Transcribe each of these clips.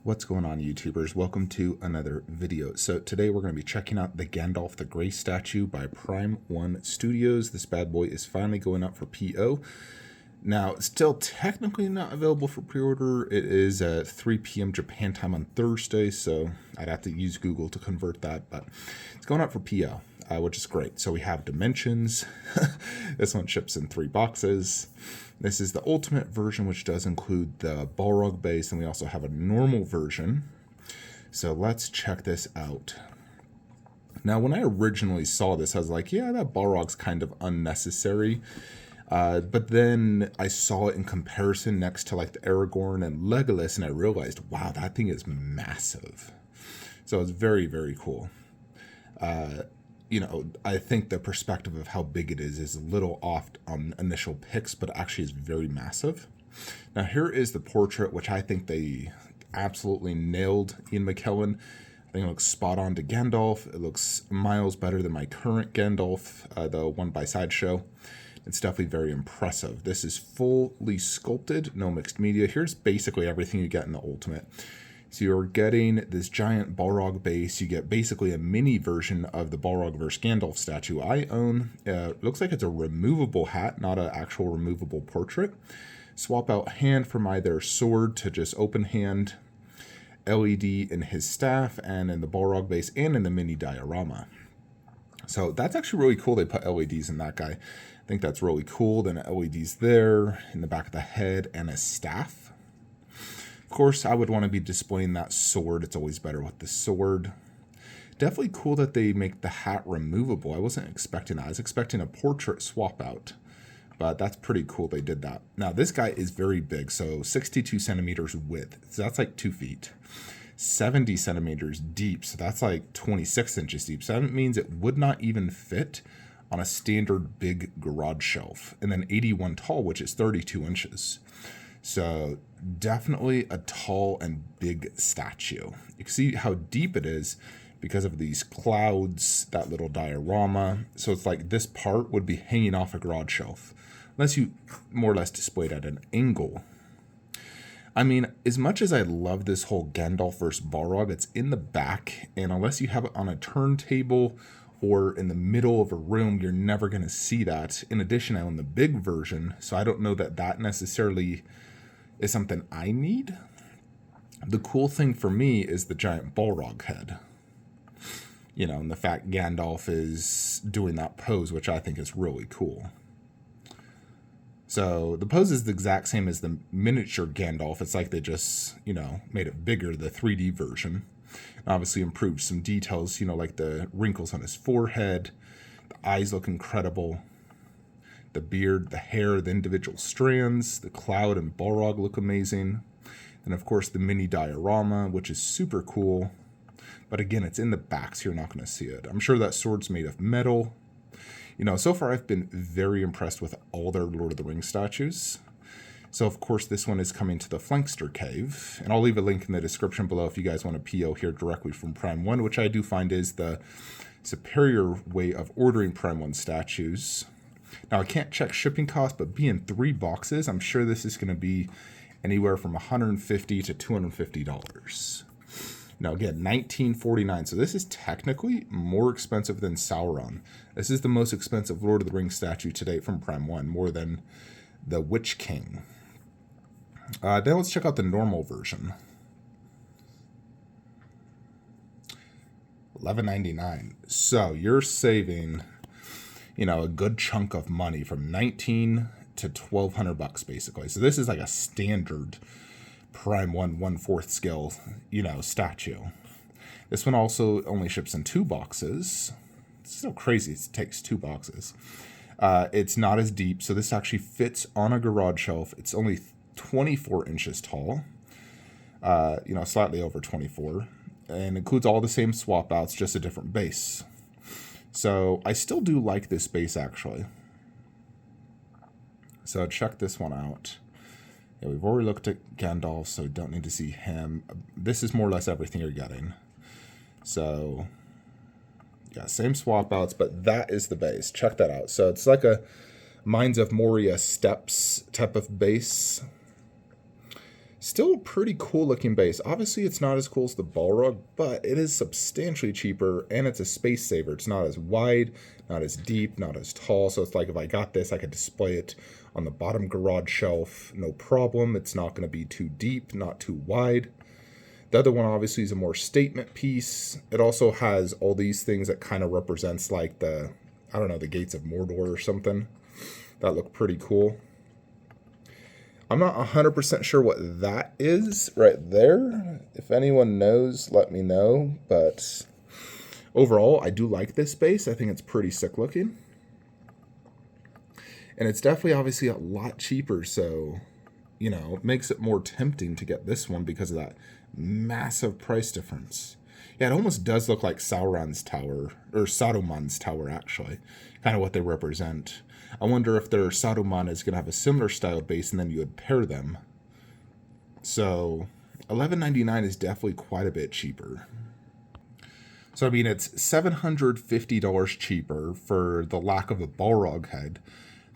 What's going on, YouTubers? Welcome to another video. So today we're going to be checking out the Gandalf the Grey statue by Prime 1 Studios. This bad boy is finally going up for PO. Now, it's still technically not available for pre-order. It is at 3 p.m. Japan time on Thursday, so I'd have to use Google to convert that, but it's going up for PO, which is great. So we have dimensions. This one ships in 3 boxes. This is the ultimate version, which does include the Balrog base, and we also have a normal version. So let's check this out. Now, when I originally saw this, I was like, yeah, that Balrog's kind of unnecessary. But then I saw it in comparison next to like the Aragorn and Legolas, and I realized, wow, that thing is massive. So it's very, very cool. I think the perspective of how big it is a little off on initial picks, but actually is very massive. Now here is the portrait, which I think they absolutely nailed. Ian McKellen. I think it looks spot on to Gandalf. It looks miles better than my current Gandalf, the one by Sideshow. It's definitely very impressive. This is fully sculpted, no mixed media. Here's basically everything you get in the Ultimate. So you're getting this giant Balrog base. You get basically a mini version of the Balrog vs. Gandalf statue I own. Looks like it's a removable hat, not an actual removable portrait. Swap out hand from either sword to just open hand. LED in his staff and in the Balrog base and in the mini diorama. So that's actually really cool. They put LEDs in that guy. I think that's really cool. Then LEDs there in the back of the head and a staff. Of course, I would want to be displaying that sword. It's always better with the sword. Definitely cool that they make the hat removable. I wasn't expecting that. I was expecting a portrait swap out. But that's pretty cool they did that. Now, this guy is very big. So 62 centimeters width. So that's like 2 feet. 70 centimeters deep. So that's like 26 inches deep. So that means it would not even fit on a standard big garage shelf. And then 81 tall, which is 32 inches. So definitely a tall and big statue. You can see how deep it is because of these clouds, that little diorama. So it's like this part would be hanging off a garage shelf, unless you more or less displayed at an angle. I mean, as much as I love this whole Gandalf versus Balrog, it's in the back, and unless you have it on a turntable or in the middle of a room, you're never going to see that. In addition, I own the big version, so I don't know that that necessarily is something I need. The cool thing for me is the giant Balrog head. You know, and the fact Gandalf is doing that pose, which I think is really cool. So the pose is the exact same as the miniature Gandalf. It's like they just, made it bigger, the 3D version. And obviously improved some details, like the wrinkles on his forehead. The eyes look incredible. The beard, the hair, the individual strands, the cloud and Balrog look amazing. And of course the mini diorama, which is super cool. But again, it's in the back, so you're not going to see it. I'm sure that sword's made of metal. So far I've been very impressed with all their Lord of the Rings statues. So of course this one is coming to the Flankster cave. And I'll leave a link in the description below if you guys want to PO here directly from Prime 1, which I do find is the superior way of ordering Prime 1 statues. Now, I can't check shipping costs, but being 3 boxes, I'm sure this is going to be anywhere from $150 to $250. Now, again, $19.49. So this is technically more expensive than Sauron. This is the most expensive Lord of the Rings statue to date from Prime 1, more than the Witch King. Then let's check out the normal version. $11.99. So you're saving a good chunk of money from $19 to $1,200 basically. So this is like a standard Prime 1 1/4 scale, statue. This one also only ships in 2 boxes. It's so crazy. It takes 2 boxes. It's not as deep, so this actually fits on a garage shelf. It's only 24 inches tall. Slightly over 24, and includes all the same swap outs, just a different base. So I still do like this base, actually. So check this one out. Yeah, we've already looked at Gandalf, so we don't need to see him. This is more or less everything you're getting. So, yeah, same swap outs, but that is the base. Check that out. So it's like a Mines of Moria steps type of base. Still a pretty cool looking base. Obviously, it's not as cool as the Balrog, but it is substantially cheaper, and it's a space saver. It's not as wide, not as deep, not as tall. So it's like if I got this, I could display it on the bottom garage shelf, no problem. It's not going to be too deep, not too wide. The other one obviously is a more statement piece. It also has all these things that kind of represents like the, I don't know, the gates of Mordor or something. That look pretty cool. I'm not 100% sure what that is right there. If anyone knows, let me know. But overall, I do like this base. I think it's pretty sick looking. And it's definitely obviously a lot cheaper, so, you know, it makes it more tempting to get this one because of that massive price difference. Yeah, it almost does look like Sauron's tower, or Saruman's tower, actually. Kind of what they represent. I wonder if their Saruman is going to have a similar style base, and then you would pair them. So, $11.99 is definitely quite a bit cheaper. So, I mean, it's $750 cheaper for the lack of a Balrog head.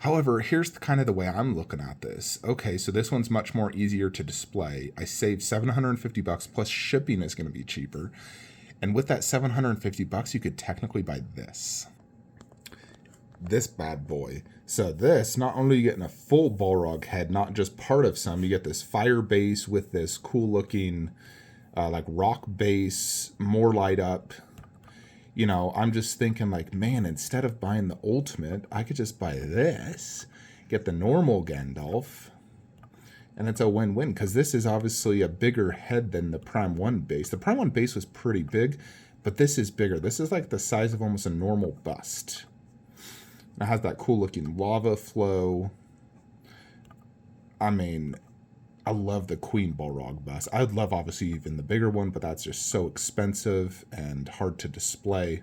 However, here's kind of the way I'm looking at this. Okay, so this one's much more easier to display. I saved $750 plus shipping is going to be cheaper. And with that $750, you could technically buy this bad boy. So this, not only are you getting a full Balrog head, not just part of some, you get this fire base with this cool looking like rock base, more light up. You know, I'm just thinking like, man, instead of buying the ultimate, I could just buy this, get the normal Gandalf, and it's a win-win because this is obviously a bigger head than the Prime 1 base. The Prime 1 base was pretty big, but this is bigger. This is like the size of almost a normal bust. And it has that cool looking lava flow. I mean, I love the Queen Balrog bust. I'd love, obviously, even the bigger one, but that's just so expensive and hard to display.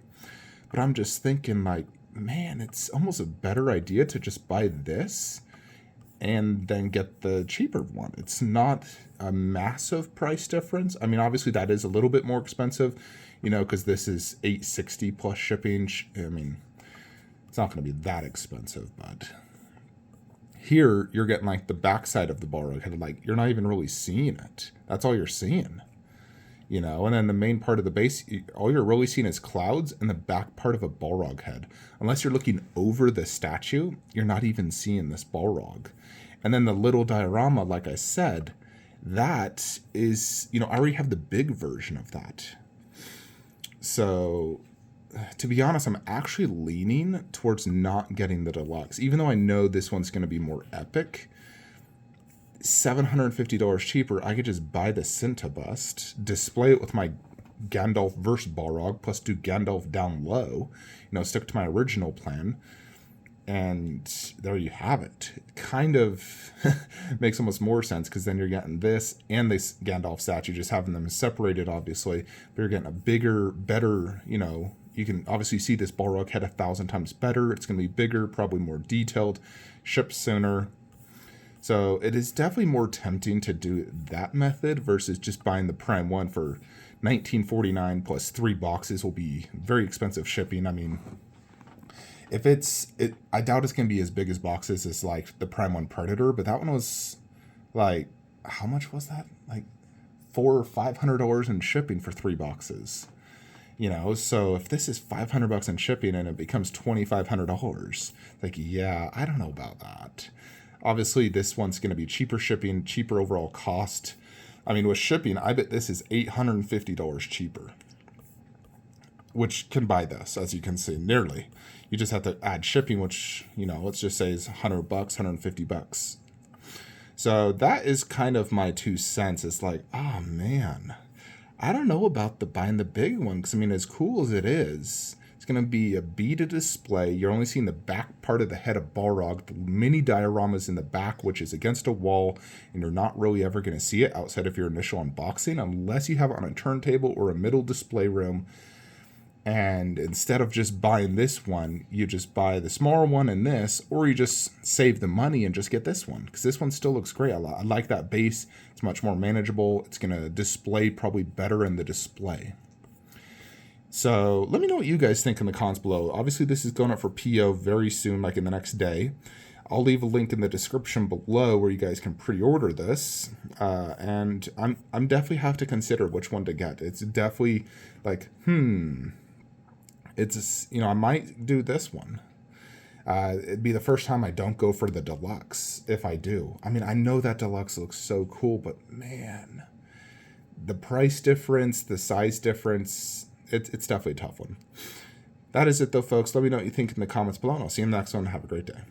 But I'm just thinking, like, man, it's almost a better idea to just buy this and then get the cheaper one. It's not a massive price difference. I mean, obviously, that is a little bit more expensive, you know, because this is $860 plus shipping. I mean, it's not going to be that expensive, but here, you're getting like the backside of the Balrog head. Like, you're not even really seeing it. That's all you're seeing. You know, and then the main part of the base, all you're really seeing is clouds and the back part of a Balrog head. Unless you're looking over the statue, you're not even seeing this Balrog. And then the little diorama, like I said, that is, you know, I already have the big version of that. So, to be honest, I'm actually leaning towards not getting the deluxe. Even though I know this one's going to be more epic, $750 cheaper, I could just buy the Cinta bust, display it with my Gandalf versus Balrog, plus do Gandalf down low, you know, stick to my original plan, and there you have it. It kind of makes almost more sense, because then you're getting this and this Gandalf statue, just having them separated, obviously, but you're getting a bigger, better, you know, you can obviously see this Balrog head 1,000 times better. It's going to be bigger, probably more detailed, shipped sooner. So it is definitely more tempting to do that method versus just buying the Prime 1 for $19.49 plus 3 boxes will be very expensive shipping. I mean, if I doubt it's going to be as big as boxes as like the Prime 1 Predator, but that one was like, how much was that? Like $400 or $500 in shipping for 3 boxes. You know, so if this is $500 in shipping and it becomes $2,500, like, yeah, I don't know about that. Obviously, this one's going to be cheaper shipping, cheaper overall cost. I mean, with shipping, I bet this is $850 cheaper, which can buy this, as you can see, nearly. You just have to add shipping, which, you know, let's just say is $100, $150. So that is kind of my 2 cents. It's like, oh, man, I don't know about buying the big one, because, I mean, as cool as it is, it's going to be a beaded display. You're only seeing the back part of the head of Balrog, the mini dioramas in the back, which is against a wall, and you're not really ever going to see it outside of your initial unboxing, unless you have it on a turntable or a middle display room. And instead of just buying this one, you just buy the smaller one and this, or you just save the money and just get this one, because this one still looks great. I like that base. It's much more manageable. It's going to display probably better in the display. So let me know what you guys think in the comments below. Obviously, this is going up for PO very soon, like in the next day. I'll leave a link in the description below where you guys can pre-order this, and I'm definitely have to consider which one to get. It's definitely like, it's, I might do this one. It'd be the first time I don't go for the deluxe if I do. I mean, I know that deluxe looks so cool, but man, the price difference, the size difference, it's definitely a tough one. That is it though, folks. Let me know what you think in the comments below, and I'll see you in the next one. Have a great day.